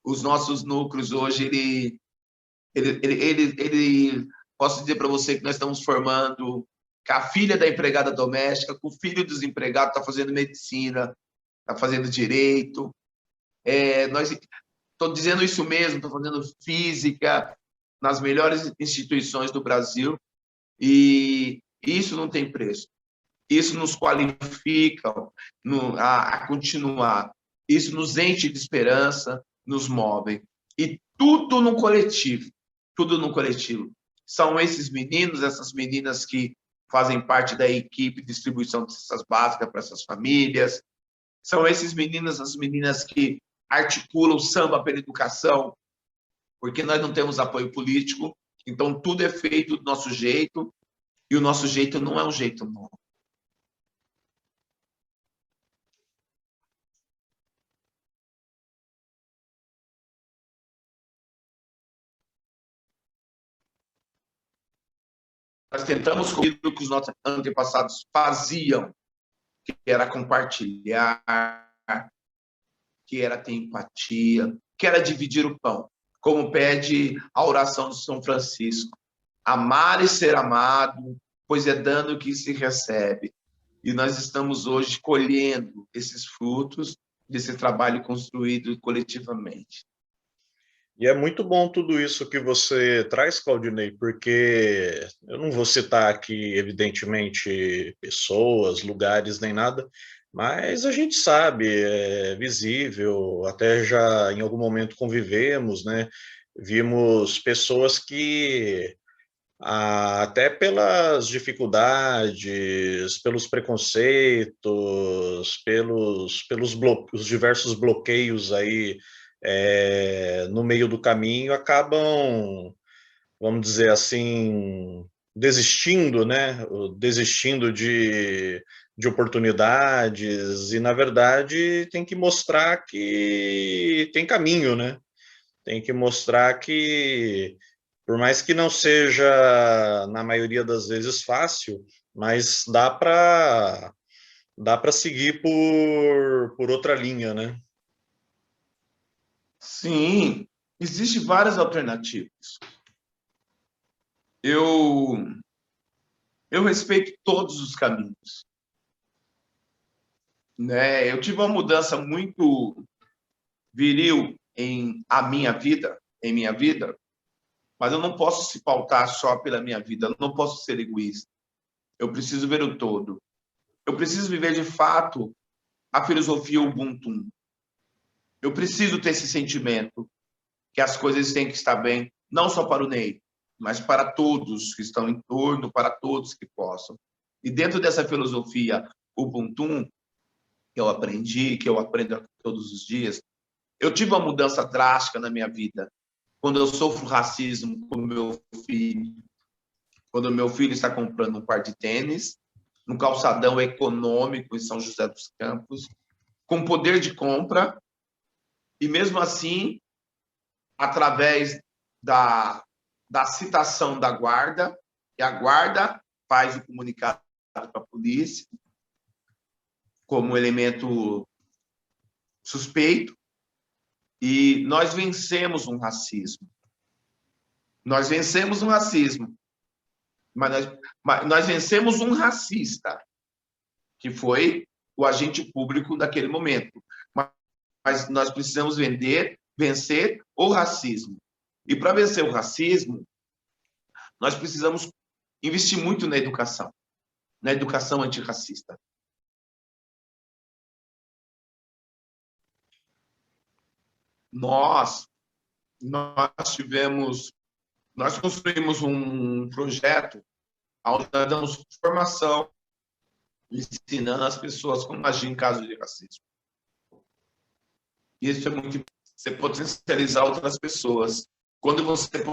Os nossos núcleos hoje, posso dizer para você que nós estamos formando com a filha da empregada doméstica, com o filho dos empregados, está fazendo medicina, está fazendo direito. Estou dizendo isso mesmo, estou fazendo física nas melhores instituições do Brasil, e isso não tem preço. Isso nos qualifica a continuar. Isso nos enche de esperança, nos movem. E tudo no coletivo. Tudo no coletivo. São esses meninos, essas meninas que fazem parte da equipe de distribuição de cestas básicas para essas famílias. São esses meninos, as meninas que articulam o samba pela educação, porque nós não temos apoio político, então tudo é feito do nosso jeito, e o nosso jeito não é um jeito novo. Nós tentamos cumprir o que os nossos antepassados faziam, que era compartilhar, que era ter empatia, que era dividir o pão, como pede a oração de São Francisco. Amar e ser amado, pois é dando que se recebe. E nós estamos hoje colhendo esses frutos desse trabalho construído coletivamente. E é muito bom tudo isso que você traz, Claudinei, porque eu não vou citar aqui, evidentemente, pessoas, lugares, nem nada, mas a gente sabe, é visível, até já em algum momento convivemos, né? Vimos pessoas que, até pelas dificuldades, pelos preconceitos, pelos diversos bloqueios aí, no meio do caminho, acabam, vamos dizer assim, desistindo, né? Desistindo de oportunidades, e na verdade tem que mostrar que tem caminho, né? Tem que mostrar que, por mais que não seja, na maioria das vezes, fácil, mas dá para seguir por outra linha, né? Sim, existem várias alternativas. Eu respeito todos os caminhos. né? Eu tive uma mudança muito viril em minha vida, mas eu não posso se pautar só pela minha vida, eu não posso ser egoísta. Eu preciso ver o todo. Eu preciso viver de fato a filosofia Ubuntu. Eu preciso ter esse sentimento que as coisas têm que estar bem, não só para o Ney, mas para todos que estão em torno, para todos que possam. E dentro dessa filosofia Ubuntu, que eu aprendi, que eu aprendo todos os dias, eu tive uma mudança drástica na minha vida. Quando eu sofro racismo com meu filho, quando meu filho está comprando um par de tênis, no calçadão econômico em São José dos Campos, com poder de compra, e mesmo assim, através da citação da guarda, e a guarda faz o comunicado para a polícia, como elemento suspeito, e nós vencemos um racismo. Nós vencemos um racismo, mas nós vencemos um racista, que foi o agente público daquele momento. Mas nós precisamos vencer o racismo. E para vencer o racismo, nós precisamos investir muito na educação antirracista. Nós construímos um projeto onde nós damos formação, ensinando as pessoas como agir em caso de racismo. Isso é muito importante. Você potencializar outras pessoas. Quando você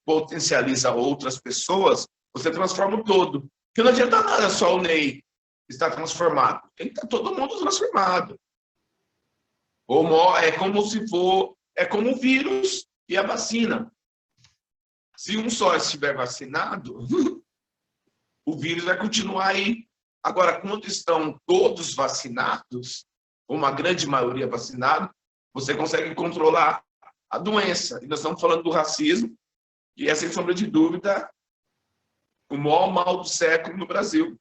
potencializa outras pessoas, você transforma o todo. Porque não adianta nada só o Ney estar transformado. Tem que estar todo mundo transformado. É como o vírus e a vacina. Se um só estiver vacinado, o vírus vai continuar aí. Agora, quando estão todos vacinados, uma grande maioria vacinada, você consegue controlar a doença. E nós estamos falando do racismo, que é, sem sombra de dúvida, o maior mal do século no Brasil.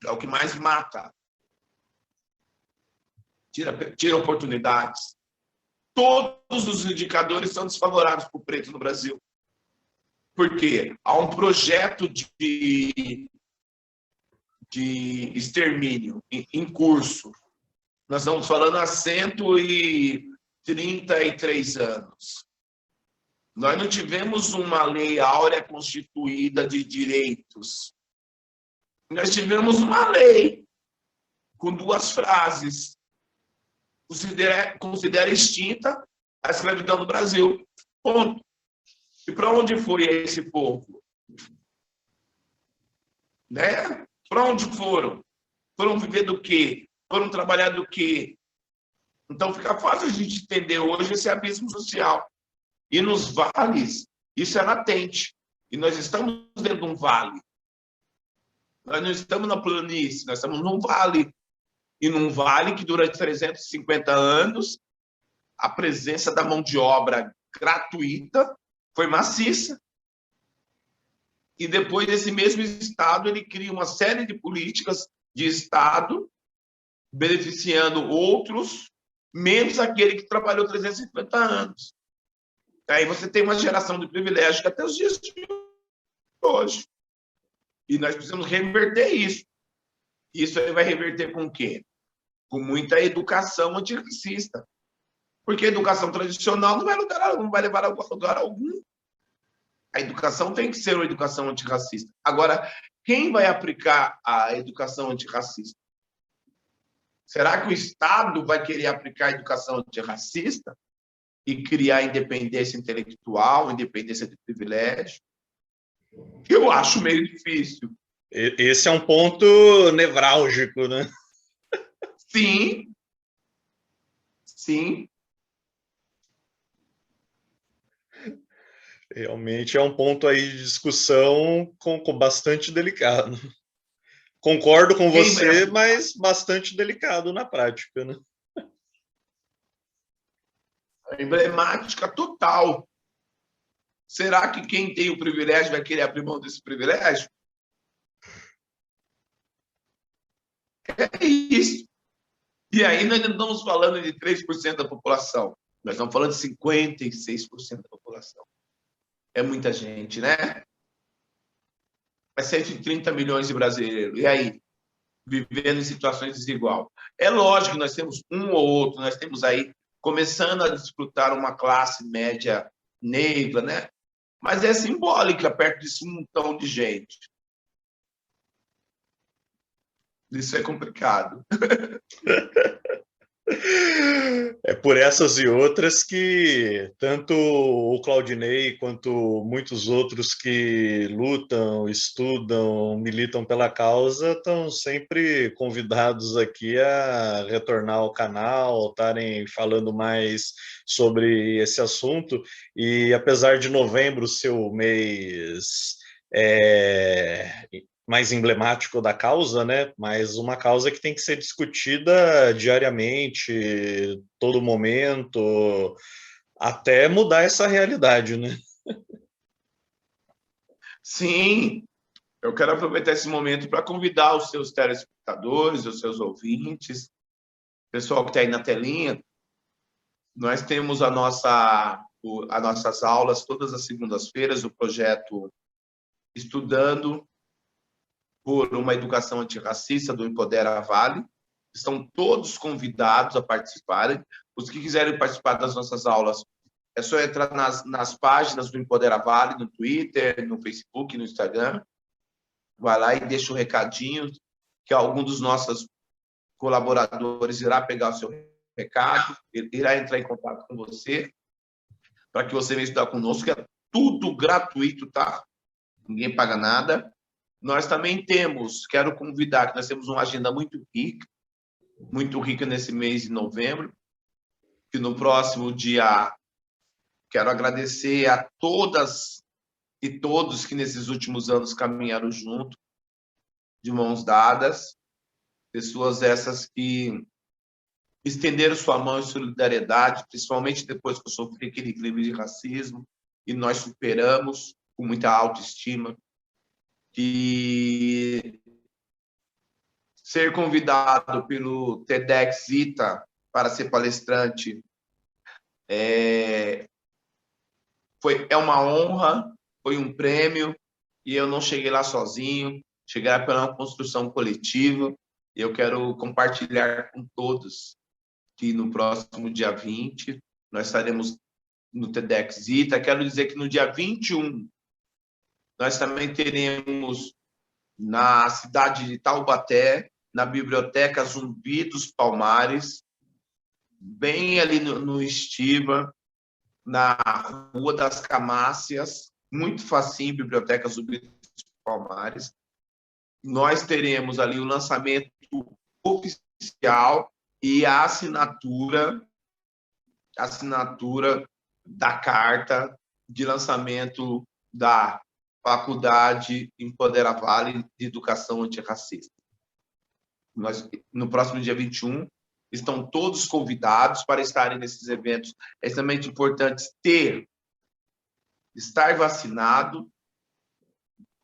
É o que mais mata. Tira oportunidades. Todos os indicadores são desfavoráveis para o preto no Brasil. Por quê? Há um projeto de extermínio em curso. Nós estamos falando há 133 anos. Nós não tivemos uma lei áurea constituída de direitos. Nós tivemos uma lei com 2 frases. Considera extinta a escravidão no Brasil. Ponto. E para onde foi esse povo? Né? Para onde foram? Foram viver do quê? Foram trabalhar do quê? Então fica fácil a gente entender hoje esse abismo social. E nos vales, isso é latente. E nós estamos dentro de um vale. Nós não estamos na planície, nós estamos num vale. E num vale que durante 350 anos, a presença da mão de obra gratuita foi maciça. E depois desse mesmo Estado, ele cria uma série de políticas de Estado beneficiando outros, menos aquele que trabalhou 350 anos. Aí você tem uma geração de privilégio que até os dias de hoje. E nós precisamos reverter isso. Isso aí vai reverter com o quê? Com muita educação antirracista. Porque a educação tradicional não vai levar a lugar algum. A educação tem que ser uma educação antirracista. Agora, quem vai aplicar a educação antirracista? Será que o Estado vai querer aplicar a educação antirracista e criar independência intelectual, independência de privilégio? Eu acho meio difícil. Esse é um ponto nevrálgico, né? Sim. Sim. Realmente é um ponto aí de discussão com bastante delicado. Concordo com você, mas bastante delicado na prática, né? Emblemática total. Será que quem tem o privilégio vai querer abrir mão desse privilégio? É isso. E aí nós não estamos falando de 3% da população, nós estamos falando de 56% da população. É muita gente, né? É 130 milhões de brasileiros. E aí? Vivendo em situações desiguais. É lógico que nós temos um ou outro, nós temos aí começando a disputar uma classe média negra, né? Mas é simbólica perto desse montão de gente. Isso é complicado. É por essas e outras que tanto o Claudinei quanto muitos outros que lutam, estudam, militam pela causa estão sempre convidados aqui a retornar ao canal, estarem falando mais sobre esse assunto. E apesar de novembro ser o mês mais emblemático da causa, né? Mas uma causa que tem que ser discutida diariamente, todo momento, até mudar essa realidade, né? Sim, eu quero aproveitar esse momento para convidar os seus telespectadores, os seus ouvintes, pessoal que está aí na telinha. Nós temos as nossas aulas todas as segundas-feiras, o projeto Estudando por uma Educação Antirracista do Empodera Vale. Estão todos convidados a participarem. Os que quiserem participar das nossas aulas, é só entrar nas páginas do Empodera Vale, no Twitter, no Facebook, no Instagram. Vai lá e deixa o recadinho, que algum dos nossos colaboradores irá pegar o seu recado, irá entrar em contato com você, para que você venha estudar conosco, que é tudo gratuito, tá? Ninguém paga nada. Nós também temos, quero convidar, que nós temos uma agenda muito rica nesse mês de novembro, que no próximo dia, quero agradecer a todas e todos que nesses últimos anos caminharam junto, de mãos dadas, pessoas essas que estenderam sua mão em solidariedade, principalmente depois que eu sofri aquele crime de racismo, e nós superamos com muita autoestima. Que ser convidado pelo TEDx Ita para ser palestrante é uma honra, foi um prêmio, e eu não cheguei lá sozinho, cheguei lá pela construção coletiva, e eu quero compartilhar com todos que no próximo dia 20 nós estaremos no TEDx Ita. Quero dizer que no dia 21 nós também teremos na cidade de Taubaté, na Biblioteca Zumbi dos Palmares, bem ali no Estiva, na Rua das Camácias, muito facinho, Biblioteca Zumbi dos Palmares. Nós teremos ali o lançamento oficial e a assinatura da carta de lançamento da Faculdade Empodera Vale de Educação Antirracista. No próximo dia 21, estão todos convidados para estarem nesses eventos. É extremamente importante estar vacinado,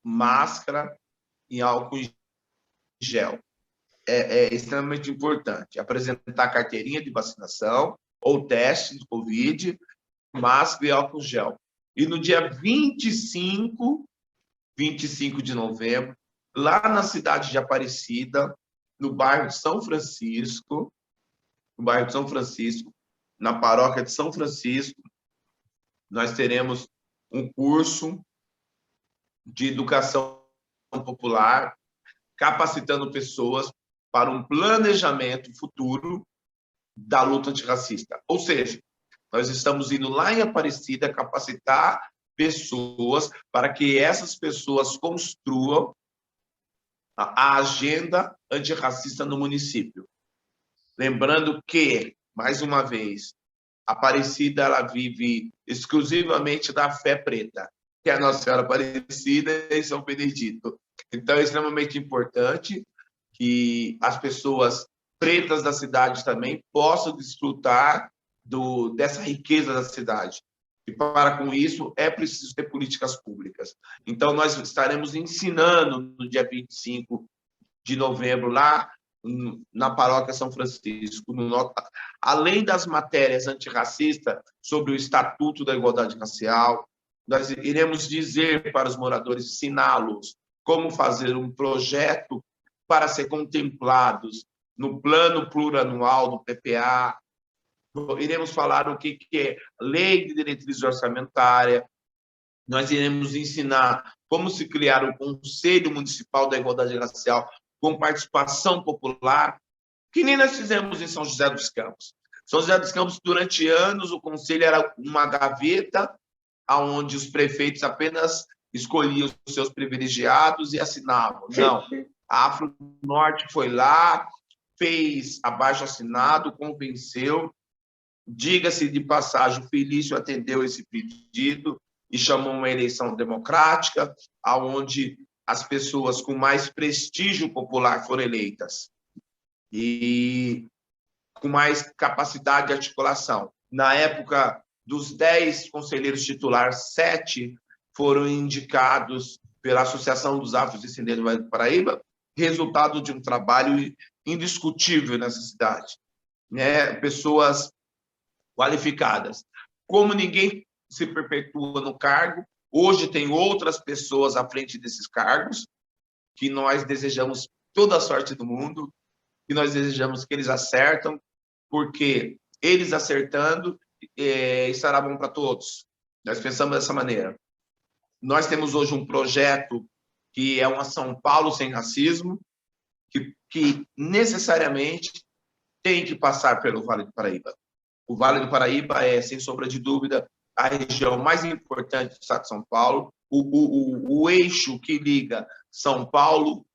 máscara e álcool em gel. É extremamente importante apresentar carteirinha de vacinação ou teste de Covid, máscara e álcool em gel. E no dia 25 de novembro, lá na cidade de Aparecida, no bairro de São Francisco, na paróquia de São Francisco, nós teremos um curso de educação popular, capacitando pessoas para um planejamento futuro da luta antirracista. Ou seja, nós estamos indo lá em Aparecida capacitar pessoas para que essas pessoas construam a agenda antirracista no município. Lembrando que, mais uma vez, Aparecida ela vive exclusivamente da fé preta, que é a Nossa Senhora Aparecida e São Benedito. Então, é extremamente importante que as pessoas pretas da cidade também possam desfrutar dessa riqueza da cidade. E para com isso é preciso ter políticas públicas. Então, nós estaremos ensinando no dia 25 de novembro lá na Paróquia São Francisco, além das matérias antirracistas sobre o Estatuto da Igualdade Racial, nós iremos dizer para os moradores, ensiná-los como fazer um projeto para ser contemplados no plano plurianual do PPA. Iremos falar o que é lei de diretriz orçamentária. Nós iremos ensinar como se criar o Conselho Municipal da Igualdade Racial com participação popular, que nem nós fizemos em São José dos Campos. São José dos Campos, durante anos, o conselho era uma gaveta onde os prefeitos apenas escolhiam os seus privilegiados e assinavam. Não, a Afro-Norte foi lá, fez abaixo-assinado, convenceu. Diga-se de passagem, o Felício atendeu esse pedido e chamou uma eleição democrática, onde as pessoas com mais prestígio popular foram eleitas e com mais capacidade de articulação. Na época dos 10 conselheiros titulares, 7 foram indicados pela Associação dos Afrodescendentes do Vale do Paraíba, resultado de um trabalho indiscutível nessa cidade, né? Pessoas qualificadas. Como ninguém se perpetua no cargo, hoje tem outras pessoas à frente desses cargos, que nós desejamos toda a sorte do mundo, que nós desejamos que eles acertam, porque eles acertando, estará bom para todos. Nós pensamos dessa maneira. Nós temos hoje um projeto que é uma São Paulo sem racismo, que necessariamente tem que passar pelo Vale do Paraíba. O Vale do Paraíba é, sem sombra de dúvida, a região mais importante do estado de São Paulo, o eixo que liga São Paulo,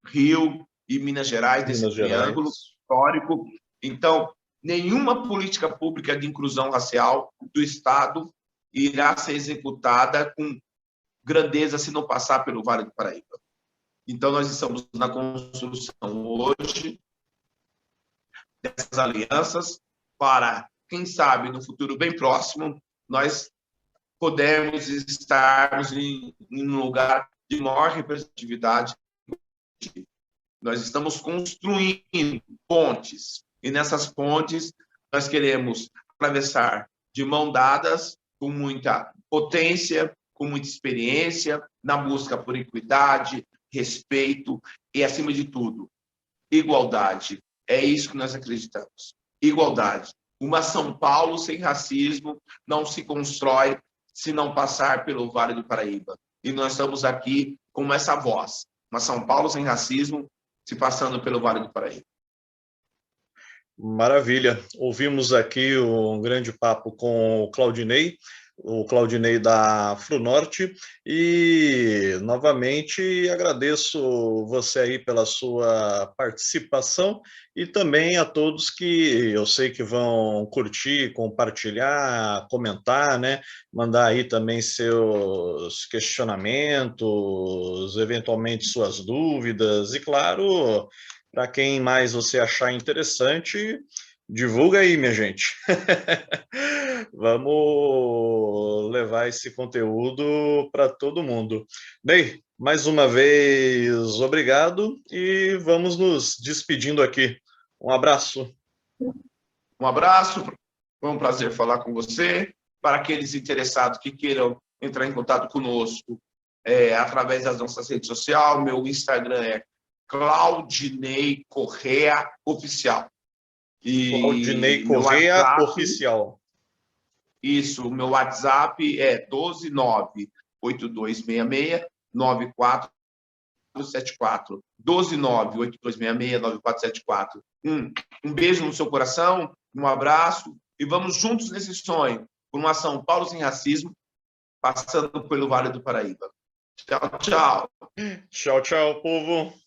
Rio e Minas Gerais, desse triângulo histórico. Então, nenhuma política pública de inclusão racial do estado irá ser executada com grandeza se não passar pelo Vale do Paraíba. Então, nós estamos na construção hoje dessas alianças para, quem sabe, no futuro bem próximo, nós podemos estarmos em um lugar de maior representatividade. Nós estamos construindo pontes, e nessas pontes nós queremos atravessar de mão dadas, com muita potência, com muita experiência, na busca por equidade, respeito e, acima de tudo, igualdade. É isso que nós acreditamos. Igualdade. Uma São Paulo sem racismo não se constrói se não passar pelo Vale do Paraíba. E nós estamos aqui com essa voz. Uma São Paulo sem racismo se passando pelo Vale do Paraíba. Maravilha. Ouvimos aqui um grande papo com o Claudinei da Afro-Norte, e novamente agradeço você aí pela sua participação, e também a todos que eu sei que vão curtir, compartilhar, comentar, né? Mandar aí também seus questionamentos, eventualmente suas dúvidas, e claro, para quem mais você achar interessante, divulga aí, minha gente. Vamos levar esse conteúdo para todo mundo. Ney, mais uma vez, obrigado, e vamos nos despedindo aqui. Um abraço. Um abraço, foi um prazer falar com você. Para aqueles interessados que queiram entrar em contato conosco, através das nossas redes sociais, meu Instagram é Claudinei Correa Oficial. Claudinei Correa WhatsApp, Oficial. Isso, o meu WhatsApp é 12982669474. 12982669474. Um beijo no seu coração, um abraço, e vamos juntos nesse sonho por uma São Paulo sem racismo, passando pelo Vale do Paraíba. Tchau, tchau. Tchau, tchau, povo.